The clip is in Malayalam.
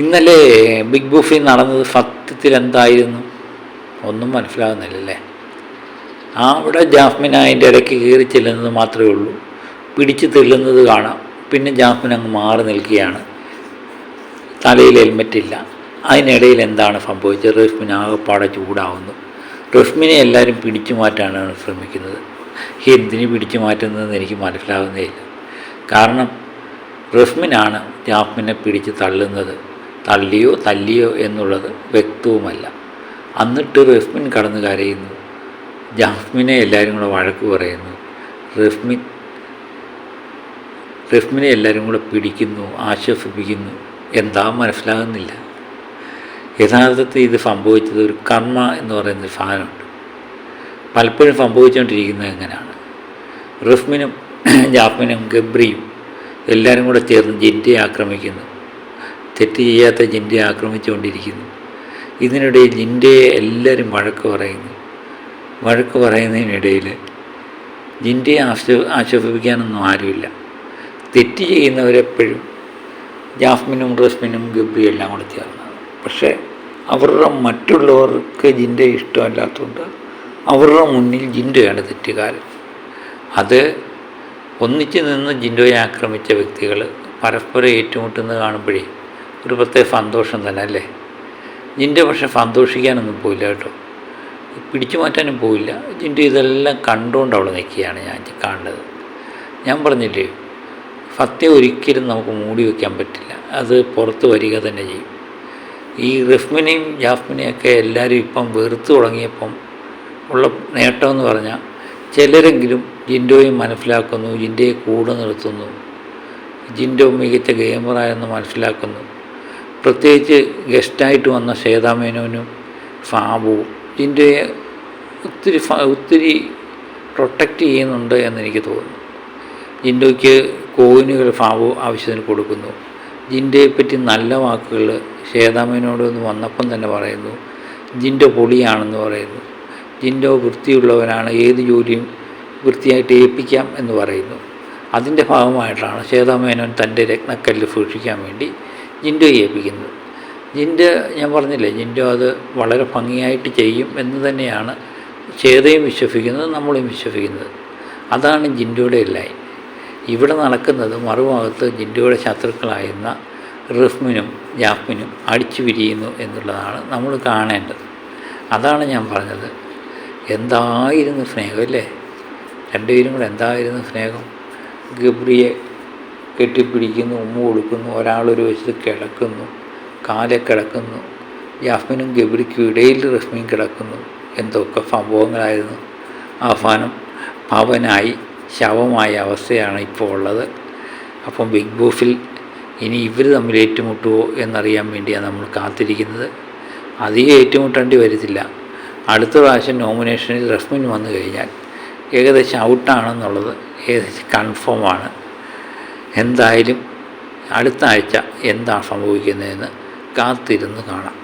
ഇന്നലെ ബിഗ് ബോസിൽ നടന്നത് സത്യത്തിൽ എന്തായിരുന്നു ഒന്നും മനസ്സിലാകുന്നില്ലല്ലേ. അവിടെ ജാസ്മിൻ അതിൻ്റെ ഇടയ്ക്ക് കയറി ചെല്ലുന്നത് മാത്രമേ ഉള്ളൂ, പിടിച്ച് തെല്ലുന്നത് കാണാം. പിന്നെ ജാസ്മിൻ അങ്ങ് മാറി നിൽക്കുകയാണ്, തലയിൽ ഹെൽമെറ്റില്ല. അതിനിടയിൽ എന്താണ് സംഭവിച്ചത്? റസ്മിൻ ആകെപ്പാടെ ചൂടാവുന്നു. റസ്മിനെ എല്ലാവരും പിടിച്ചു മാറ്റാനാണ് ശ്രമിക്കുന്നത്. എന്തിന് പിടിച്ചു മാറ്റുന്നതെന്ന് എനിക്ക് മനസ്സിലാകുന്നേയില്ല. കാരണം റസ്മിനാണ് ജാസ്മിനെ പിടിച്ച് തള്ളുന്നത്. തല്ലിയോ എന്നുള്ളത് വ്യക്തവുമല്ല. എന്നിട്ട് റസ്മിൻ കടന്ന് കരയുന്നു. ജാസ്മിനെ എല്ലാവരും കൂടെ വഴക്ക് പറയുന്നു. റസ്മിനെ എല്ലാവരും കൂടെ പിടിക്കുന്നു, ആശ്വസിപ്പിക്കുന്നു. എന്താ മനസ്സിലാകുന്നില്ല. യഥാർത്ഥത്തിൽ ഇത് സംഭവിച്ചത് ഒരു കർമ്മ എന്ന് പറയുന്നൊരു സാധനമുണ്ട്. പലപ്പോഴും സംഭവിച്ചുകൊണ്ടിരിക്കുന്നത് എങ്ങനെയാണ്? റസ്മിനും ജാസ്മിനും ഗബ്രിയും എല്ലാവരും കൂടെ ചേർന്ന് ജിൻഡയെ ആക്രമിക്കുന്നു. തെറ്റ് ചെയ്യാത്ത ജിൻഡയെ ആക്രമിച്ചുകൊണ്ടിരിക്കുന്നു. ഇതിനിടയിൽ ജിൻഡയെ എല്ലാവരും വഴക്ക് പറയുന്നതിനിടയിൽ ജിൻഡയെ ആശ്വസിപ്പിക്കാനൊന്നും ആരുമില്ല. തെറ്റ് ചെയ്യുന്നവരെപ്പോഴും ജാസ്മിനും റസ്മിനും ഗബ്രിയും എല്ലാം കൂടെ ചേർന്നതാണ്. പക്ഷേ അവരുടെ മറ്റുള്ളവർക്ക് ജിൻഡയെ ഇഷ്ടമല്ലാത്തതുകൊണ്ട് അവരുടെ മുന്നിൽ ജിൻഡയാണ് തെറ്റുകാരൻ. അത് ഒന്നിച്ച് നിന്ന് ജിൻഡോയെ ആക്രമിച്ച വ്യക്തികൾ പരസ്പരം ഏറ്റുമുട്ടുന്നത് കാണുമ്പോഴേ ഒരു പ്രത്യേക സന്തോഷം തന്നെ അല്ലേ. ജിൻഡോ പക്ഷെ സന്തോഷിക്കാനൊന്നും പോയില്ല കേട്ടോ, പിടിച്ചു മാറ്റാനും പോയില്ല. ജിൻഡോ ഇതെല്ലാം കണ്ടുകൊണ്ട് അവിടെ നിൽക്കുകയാണ് ഞാൻ കാണുന്നത്. ഞാൻ പറഞ്ഞില്ലേ, സത്യം ഒരിക്കലും നമുക്ക് മൂടി വയ്ക്കാൻ പറ്റില്ല, അത് പുറത്ത് വരിക തന്നെ ചെയ്യും. ഈ റസ്മിനെയും ജാസ്മിനെയൊക്കെ എല്ലാവരും ഇപ്പം വെറുത്തു തുടങ്ങിയപ്പം ഉള്ള നേട്ടമെന്ന് പറഞ്ഞാൽ ചിലരെങ്കിലും ജിൻഡോയെ മനസ്സിലാക്കുന്നു, ജിൻഡോയെ കൂടെ നിർത്തുന്നു, ജിൻഡോ മികച്ച ഗെയിമറായെന്ന് മനസ്സിലാക്കുന്നു. പ്രത്യേകിച്ച് ഗസ്റ്റായിട്ട് വന്ന ശ്വേതാമേനോനും ഫാബുവും ജിൻഡോയെ ഒത്തിരി പ്രൊട്ടക്റ്റ് ചെയ്യുന്നുണ്ട് എന്നെനിക്ക് തോന്നുന്നു. ജിൻഡോയ്ക്ക് കോയിനുകൾ ഫാബു ആവശ്യത്തിന് കൊടുക്കുന്നു. ജിൻഡോയെപ്പറ്റി നല്ല വാക്കുകൾ ശ്വേതാമേനോട് വന്നപ്പം തന്നെ പറയുന്നു. ജിൻഡോ പൊളിയാണെന്ന് പറയുന്നു. ജിൻഡോ വൃത്തിയുള്ളവനാണ്, ഏത് ജോലിയും വൃത്തിയായിട്ട് ഏൽപ്പിക്കാം എന്ന് പറയുന്നു. അതിൻ്റെ ഭാഗമായിട്ടാണ് ശ്വേതാമേനോൻ തൻ്റെ രത്നക്കല്ല് സൂക്ഷിക്കാൻ വേണ്ടി ജിൻഡോയെ ഏൽപ്പിക്കുന്നത്. ജിൻഡോ, ഞാൻ പറഞ്ഞില്ലേ, ജിൻഡോ അത് വളരെ ഭംഗിയായിട്ട് ചെയ്യും എന്ന് തന്നെയാണ് ശ്വേതയും വിശ്വസിക്കുന്നത്, നമ്മളും വിശ്വസിക്കുന്നത്. അതാണ് ജിൻഡോയുടെ ലൈൻ. ഇവിടെ നടക്കുന്നത് മറുഭാഗത്ത് ജിൻഡോയുടെ ശത്രുക്കളായിരുന്ന റസ്മിനും ജാസ്മിനും അടിച്ചു പിരിയുന്നു എന്നുള്ളതാണ് നമ്മൾ കാണേണ്ടത്. അതാണ് ഞാൻ പറഞ്ഞത്. എന്തായിരുന്നു സ്നേഹം അല്ലേ, രണ്ടുപേരും കൂടെ എന്തായിരുന്നു സ്നേഹം. ഗബ്രിയെ കെട്ടിപ്പിടിക്കുന്നു, ഉമ്മ കൊടുക്കുന്നു, ഒരാളൊരു വശത്ത് കിടക്കുന്നു, കാലെ കിടക്കുന്നു. ജാസ്മിനും ഗബ്രിക്കും ഇടയിൽ റസ്മിൻ കിടക്കുന്നു. എന്തൊക്കെ സംഭവങ്ങളായിരുന്നു. അവസാനം പവനായി ശവമായ അവസ്ഥയാണ് ഇപ്പോൾ ഉള്ളത്. അപ്പം ബിഗ് ബോസിൽ ഇനി ഇവർ തമ്മിൽ ഏറ്റുമുട്ടുമോ എന്നറിയാൻ വേണ്ടിയാണ് നമ്മൾ കാത്തിരിക്കുന്നത്. അധികം ഏറ്റുമുട്ടേണ്ടി വരത്തില്ല. അടുത്ത പ്രാവശ്യം നോമിനേഷനിൽ റസ്മിൻ വന്നു കഴിഞ്ഞാൽ ഏകദേശം ഔട്ടാണെന്നുള്ളത് ഏകദേശം കൺഫേമാണ്. എന്തായാലും അടുത്ത ആഴ്ച എന്താ സംഭവിക്കുന്നതെന്ന് കാത്തിരുന്ന് കാണാം.